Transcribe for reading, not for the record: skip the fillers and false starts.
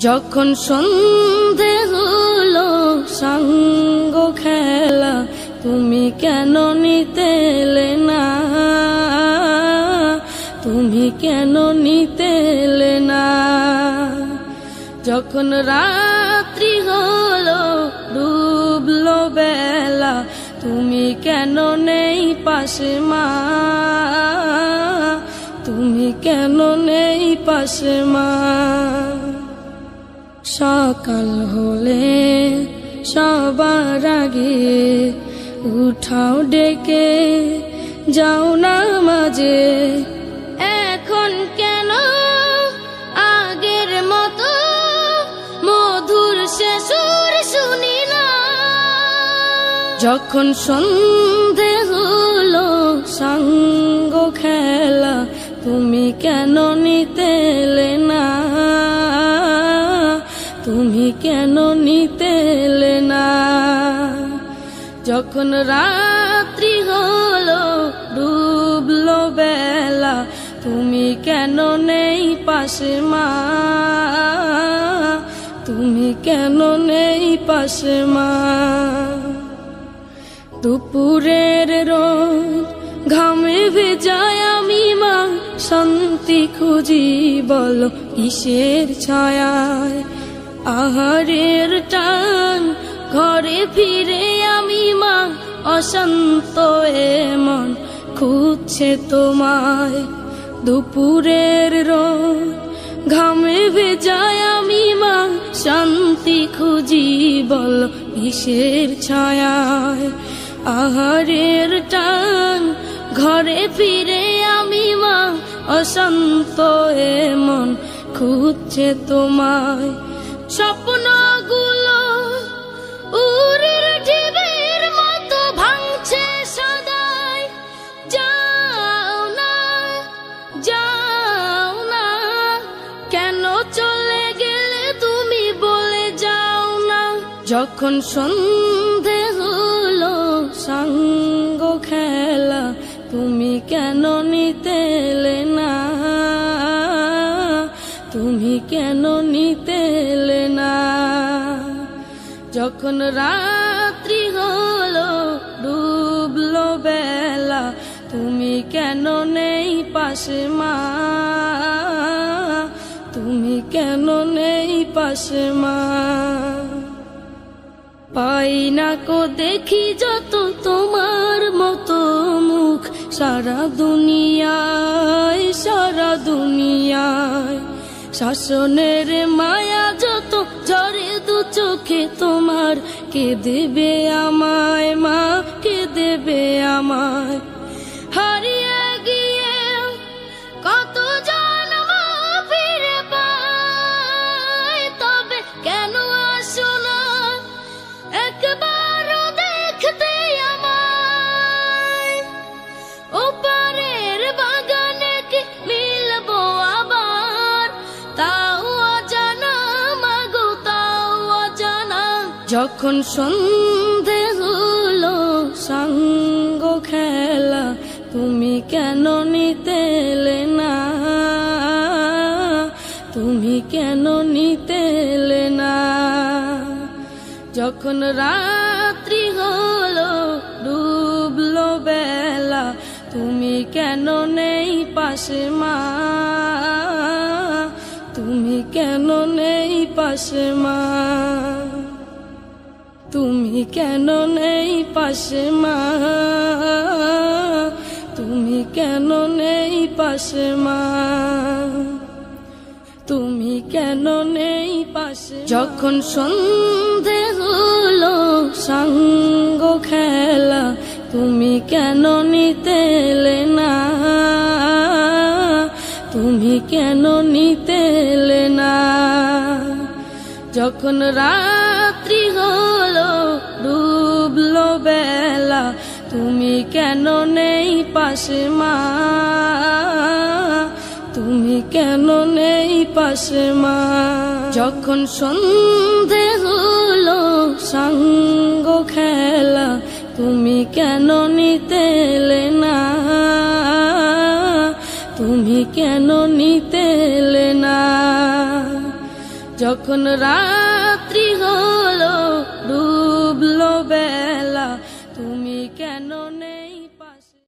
যখন সন্ধে হলো সাঙ্গ খেলা, তুমি কেন নিতে এলে না? তুমি কেন নিতে এলে না? যখন রাত্রি হলো ডুবলো বেলা, তুমি কেন নেই পাশে মা? তুমি কেন নেই পাশে মা? সকাল হলে সবার আগে উঠাও ডেকে যাও না মাঝে। এখন কেন আগের মতো মধুর সে সুর শুনি না? যখন সন্ধে হলো সাঙ্গ খেলা, তুমি কেন নিতে এলে না? তুমি কেন নিতে এলে না? যখন রাত্রি হলো ডুবলো বেলা, তুমি কেন নেই পাশে মা? তুমি কেন নেই পাশে মা? দুপুরের রোদ ঘামে ভেজায় আমি মা, শান্তি খুঁজি বলো কিসের ছায়ায়? আহারের টান ঘরে ফিরে আমি মা, অশান্ত এ মন খুঁজছে তোমায়। দুপুরের রোদ ঘামে ভেজায় আমি মা, শান্তি খুঁজি বল কিসের ছায়ায়? আহারের টান ঘরে ফিরে আমি মা, অশান্ত এ মন খুঁজছে তোমায়। স্বপ্নগুলো উড়ের ঢেউয়ের মতো ভাঙছে সদাই, যাও না যাও না, কেন চলে গেলে তুমি বলে যাও না? যখন সন্ধে হলো সাঙ্গ খেলা, তুমি কেন নিতে এলে না? তুমি কেন নিতে এলে না? যখন রাত্রি হলো ডুবলো বেলা, তুমি কেন নেই পাশে মা? তুমি কেন নেই পাশে মা? পাই না কো দেখি যত তোমার মতো মুখ, সারা দুনিয়ায় সারা দুনিয়ায়। শাসনের মায়া যত ঝরে দু চোখে তোমার, কে দেবে আমায় মা? কে দেবে আমায়? হারিয়ে গিয়ে কত জন্ম ফিরে পাই, তবে কেন আসো না একবারও দেখতে আমায়? ওপারের বাগানে কি মিলবো আবার? তাও অজানা মাগো, তাও অজানা। যখন সন্ধে হলো সাঙ্গ খেলা, তুমি কেন নিতে এলে না? তুমি কেন নিতে এলে না? যখন রাত্রি হলো ডুবলো বেলা, তুমি কেন নেই পাশে মা? তুমি কেন নেই পাশে মা? তুমি কেন নেই পাশে মা? তুমি কেন নেই পাশে মা? তুমি কেন নেই পাশে? যখন সন্ধে হলো সাঙ্গ খেলা, তুমি কেন নিতে এলে না? তুমি কেন নিতে এলে না? যখন রাত্রি হলো ডুবলো বেলা, তুমি কেন নেই পাশে মা? তুমি কেন নেই পাশে মা? যখন সন্ধে হলো সাঙ্গ খেলা, তুমি কেন নিতে এলে না? তুমি কেন নিতে এলে না? যখন রাত্রি হলো ডুবলো বেলা, তুমি কেন নেই